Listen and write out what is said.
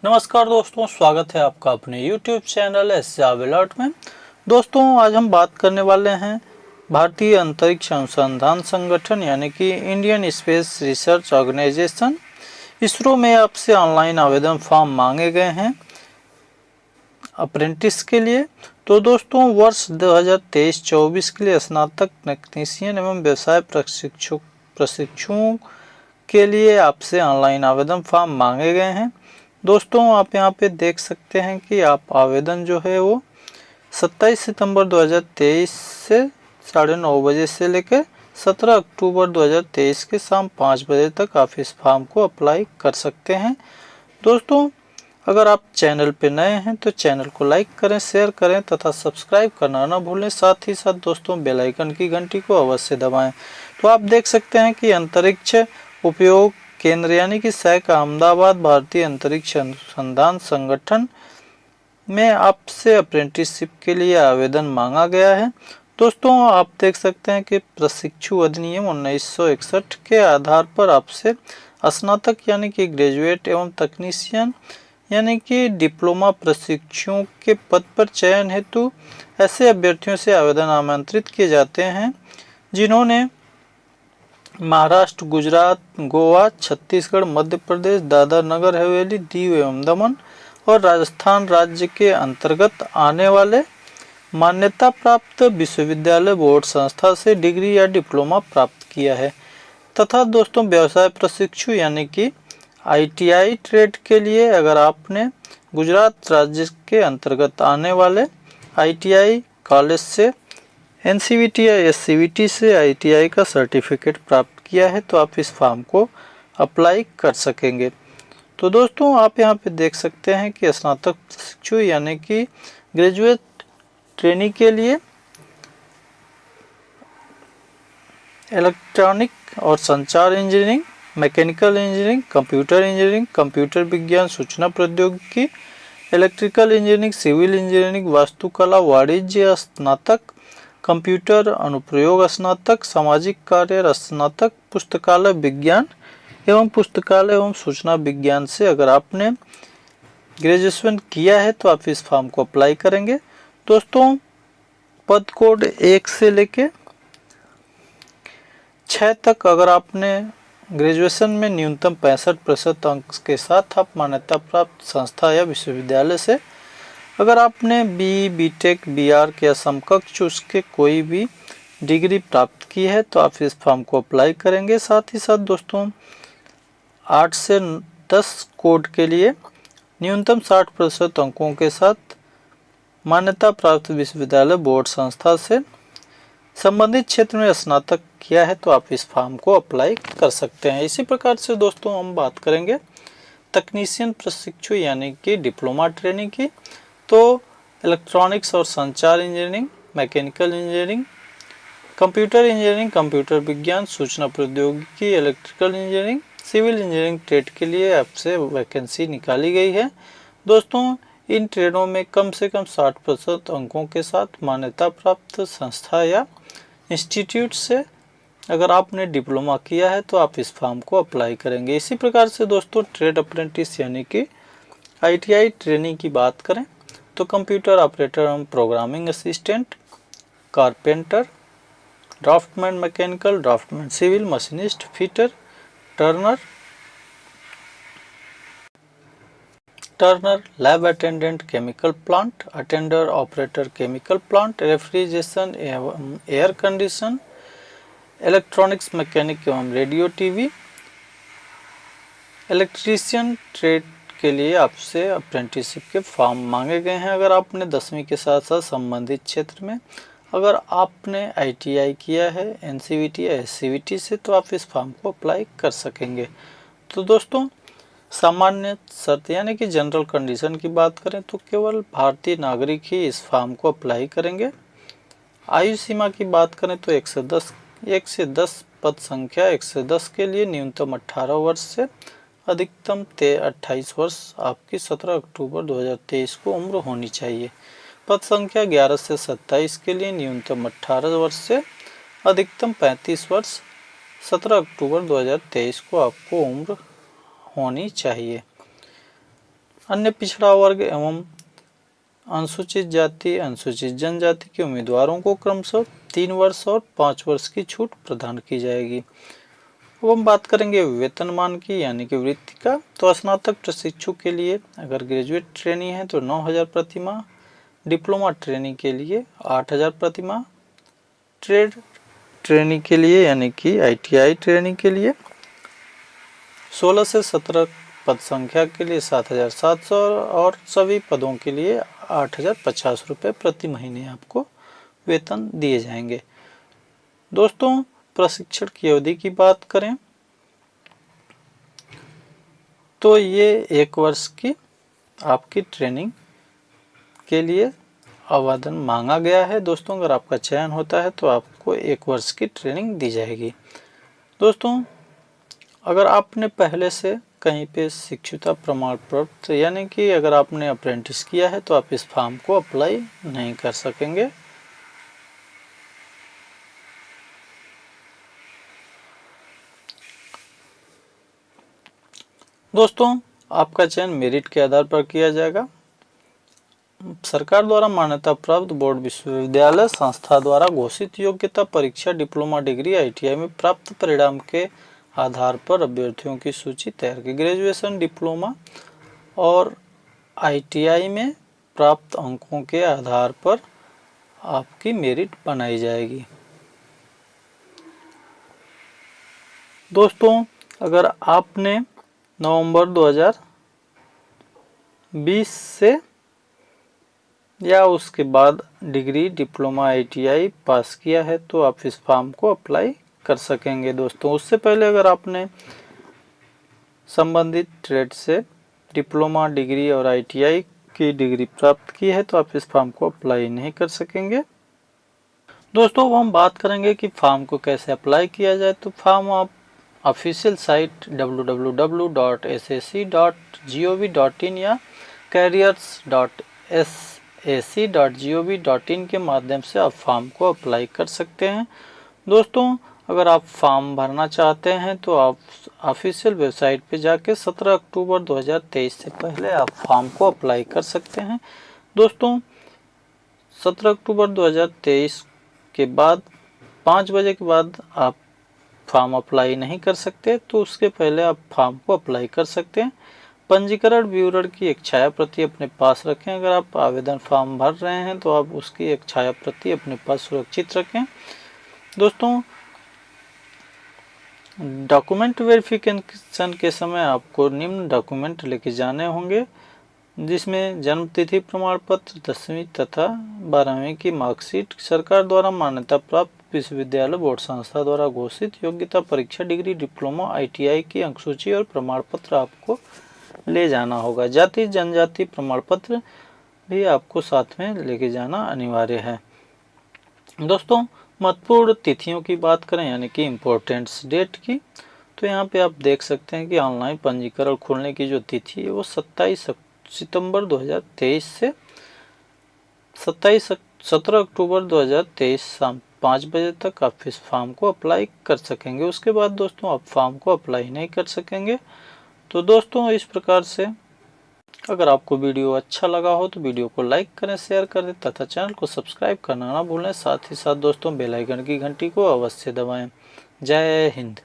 नमस्कार दोस्तों, स्वागत है आपका अपने YouTube चैनल एस अलर्ट में। दोस्तों, आज हम बात करने वाले हैं भारतीय अंतरिक्ष अनुसंधान संगठन यानी कि Indian space research organisation ISRO में आपसे ऑनलाइन आवेदन फॉर्म मांगे गए हैं अप्रेंटिस के लिए। तो दोस्तों, वर्ष 2023-24 के लिए स्नातक टेक्नीशियन एवं व्यवसाय प्रशिक्षुओं के लिए आपसे ऑनलाइन आवेदन फॉर्म मांगे गए हैं। दोस्तों, आप यहां पे देख सकते हैं कि आप आवेदन जो है वो 27 सितंबर 2023 से 9:30 बजे से लेकर 17 अक्टूबर 2023 के शाम 5 बजे तक आप इस फॉर्म को अप्लाई कर सकते हैं। दोस्तों, अगर आप चैनल पे नए हैं तो चैनल को लाइक करें, शेयर करें तथा सब्सक्राइब करना ना भूलें। साथ ही साथ दोस्तों, बेल आइकन की घंटी को अवश्य दबाएं। तो आप देख सकते हैं कि अंतरिक्ष उपयोग केंद्र यानी कि सैक अहमदाबाद भारतीय अंतरिक्ष अनुसंधान संगठन में आपसे अप्रेंटिसशिप के लिए आवेदन मांगा गया है। दोस्तों, आप देख सकते हैं कि प्रशिक्षु अधिनियम 1961 के आधार पर आपसे स्नातक यानी कि ग्रेजुएट एवं तकनीशियन यानी कि डिप्लोमा प्रशिक्षुओं के पद पर चयन हेतु ऐसे अभ्यर्थियों से आवेदन आमंत्रित किए जाते हैं जिन्होंने महाराष्ट्र, गुजरात, गोवा, छत्तीसगढ़, मध्य प्रदेश, दादरा नगर हवेली, दीव एवं दमन और राजस्थान राज्य के अंतर्गत आने वाले मान्यता प्राप्त विश्वविद्यालय बोर्ड संस्था से डिग्री या डिप्लोमा प्राप्त किया है तथा दोस्तों, व्यवसाय प्रशिक्षु यानी कि ITI ट्रेड के लिए अगर आपने गुजरात राज्य के अंतर्गत आने वाले ITI कॉलेज से NCVT या SCVT से ITI का सर्टिफिकेट प्राप्त किया है तो आप इस फॉर्म को अप्लाई कर सकेंगे। तो दोस्तों, आप यहाँ पे देख सकते हैं कि स्नातक प्रशिक्षु यानी कि ग्रेजुएट ट्रेनी के लिए इलेक्ट्रॉनिक और संचार इंजीनियरिंग, मैकेनिकल इंजीनियरिंग, कंप्यूटर विज्ञान, सूचना प्रौद्योगिकी, इलेक्ट्रिकल इंजीनियरिंग, सिविल इंजीनियरिंग, वास्तुकला, वाणिज्य स्नातक, कंप्यूटर अनुप्रयोग स्नातक, सामाजिक कार्य स्नातक, पुस्तकालय विज्ञान एवं सूचना विज्ञान से अगर आपने ग्रेजुएशन किया है तो आप इस फॉर्म को अप्लाई करेंगे। दोस्तों, पद कोड 1 से लेके 6 तक अगर आपने ग्रेजुएशन में न्यूनतम 65% अंक के साथ आप मान्यता प्राप्त संस्था या विश्वविद्यालय से अगर आपने BTech, BArch या समकक्ष उसके कोई भी डिग्री प्राप्त की है तो आप इस फॉर्म को अप्लाई करेंगे। साथ ही साथ दोस्तों, 8 से 10 कोड के लिए न्यूनतम 60% अंकों के साथ मान्यता प्राप्त विश्वविद्यालय बोर्ड संस्था से संबंधित क्षेत्र में स्नातक किया है तो आप इस फॉर्म को अप्लाई कर सकते हैं। इसी प्रकार से दोस्तों, हम बात करेंगे तकनीशियन प्रशिक्षु यानी कि डिप्लोमा ट्रेनिंग की। तो इलेक्ट्रॉनिक्स और संचार इंजीनियरिंग, मैकेनिकल इंजीनियरिंग, कंप्यूटर विज्ञान, सूचना प्रौद्योगिकी, electrical engineering, civil engineering trade के लिए आपसे वैकेंसी निकाली गई है। दोस्तों, इन ट्रेडों में कम से कम 60% अंकों के साथ मान्यता प्राप्त संस्था या इंस्टीट्यूट से अगर आपने डिप्लोमा किया है तो आप इस फॉर्म को अप्लाई करेंगे। इसी प्रकार से दोस्तों, ट्रेड अप्रेंटिस यानी कि ITI ट्रेनिंग की बात करें तो कंप्यूटर ऑपरेटर एवं programming assistant, carpenter, draftsman mechanical, draftsman civil, machinist, fitter, turner, lab attendant chemical plant, attender operator chemical plant, refrigeration एवं एयर कंडीशन, इलेक्ट्रॉनिक्स मैकेनिक एवं रेडियो टीवी, इलेक्ट्रीशियन ट्रेड के लिए आपसे अप्रेंटिसशिप के फॉर्म मांगे गए हैं। अगर आपने 10वीं के साथ साथ संबंधित क्षेत्र में अगर आपने ITI किया है NCVT या SCVT से तो आप इस फॉर्म को अप्लाई कर सकेंगे। तो दोस्तों, सामान्य शर्त यानी कि जनरल कंडीशन की बात करें तो केवल भारतीय नागरिक ही इस फॉर्म को अप्लाई करेंगे। आयु सीमा की बात करें तो 1 से 10 पद संख्या 1 से 10 के लिए न्यूनतम 18 वर्ष से अधिकतम 28 वर्ष आपकी 17 अक्टूबर 2023 को उम्र होनी चाहिए। पद संख्या 11 से 27 के लिए न्यूनतम 18 वर्ष से अधिकतम 35 वर्ष 17 अक्टूबर 2023 को आपको उम्र होनी चाहिए। अन्य पिछड़ा वर्ग एवं अनुसूचित जाति अनुसूचित जनजाति के उम्मीदवारों को क्रमशः 3 वर्ष और 5 वर्ष की छूट प्रदान की जाएगी। अब हम बात करेंगे वेतनमान की यानी कि वृत्ति का। तो स्नातक प्रशिक्षु के लिए अगर ग्रेजुएट ट्रेनी है तो 9,000 प्रति माह, डिप्लोमा ट्रेनी के लिए 8,000 प्रति माह, ट्रेड ट्रेनी के लिए यानी कि ITI ट्रेनी के लिए 16 से 17 पद संख्या के लिए 7,700 और सभी पदों के लिए 8,050 रुपये प्रति महीने आपको वेतन दिए जाएंगे। दोस्तों, प्रशिक्षण की अवधि की बात करें तो ये 1 वर्ष की आपकी ट्रेनिंग के लिए आवेदन मांगा गया है। दोस्तों, अगर आपका चयन होता है तो आपको 1 वर्ष की ट्रेनिंग दी जाएगी। दोस्तों, अगर आपने पहले से कहीं पे शिक्षुता प्रमाण पत्र यानी कि अगर आपने अप्रेंटिस किया है तो आप इस फॉर्म को अप्लाई नहीं कर सकेंगे। दोस्तों, आपका चयन मेरिट के आधार पर किया जाएगा। सरकार द्वारा मान्यता प्राप्त बोर्ड विश्वविद्यालय संस्था द्वारा घोषित योग्यता परीक्षा डिप्लोमा डिग्री ITI में प्राप्त परिणाम के आधार पर अभ्यर्थियों की सूची तैयार की। ग्रेजुएशन, डिप्लोमा और ITI में प्राप्त अंकों के आधार पर आपकी मेरिट बनाई जाएगी। दोस्तों, अगर आपने नवंबर 2020 से या उसके बाद डिग्री डिप्लोमा ITI पास किया है तो आप इस फॉर्म को अप्लाई कर सकेंगे। दोस्तों, उससे पहले अगर आपने संबंधित ट्रेड से डिप्लोमा डिग्री और ITI की डिग्री प्राप्त की है तो आप इस फॉर्म को अप्लाई नहीं कर सकेंगे। दोस्तों, हम बात करेंगे कि फॉर्म को कैसे अप्लाई किया जाए। तो फॉर्म आप ऑफिशियल साइट www.ssc.gov.in या careers.sac.gov.in के माध्यम से आप फॉर्म को अप्लाई कर सकते हैं। दोस्तों, अगर आप फॉर्म भरना चाहते हैं तो आप ऑफिशियल वेबसाइट पे जाके 17 अक्टूबर 2023 से पहले आप फॉर्म को अप्लाई कर सकते हैं। दोस्तों, 17 अक्टूबर 2023 के बाद 5 बजे के बाद आप फॉर्म अप्लाई नहीं कर सकते, तो उसके पहले आप फॉर्म को अप्लाई कर सकते हैं। पंजीकरण विवरण की एक छाया प्रति अपने पास रखें। अगर आप आवेदन फॉर्म भर रहे हैं तो आप उसकी एक छाया प्रति अपने पास सुरक्षित रखें। दोस्तों, डॉक्यूमेंट वेरिफिकेशन के समय आपको निम्न डॉक्यूमेंट लेके जाने होंगे, जिसमें जन्म तिथि प्रमाण पत्र, 10वीं तथा 12वीं की मार्कशीट, सरकार द्वारा मान्यता प्राप्त विश्वविद्यालय बोर्ड संस्था द्वारा घोषित योग्यता परीक्षा डिग्री डिप्लोमा ITI की अंकसूची और प्रमाण पत्र आपको ले जाना होगा। जाति जनजाति प्रमाण पत्र भी आपको साथ में लेके जाना अनिवार्य है। दोस्तों, महत्वपूर्ण तिथियों की बात करें यानी कि इम्पोर्टेंट्स डेट की, तो यहाँ पे आप देख सकते हैं कि ऑनलाइन पंजीकरण खोलने की जो तिथि है वो 27 सितंबर 2023 से 17 अक्टूबर 2023 शाम 5 बजे तक आप इस फॉर्म को अप्लाई कर सकेंगे। उसके बाद दोस्तों आप फॉर्म को अप्लाई नहीं कर सकेंगे। तो दोस्तों, इस प्रकार से अगर आपको वीडियो अच्छा लगा हो तो वीडियो को लाइक करें, शेयर करें तथा चैनल को सब्सक्राइब करना ना भूलें। साथ ही साथ दोस्तों बेल आइकन की घंटी को अवश्य दबाएं। जय हिंद।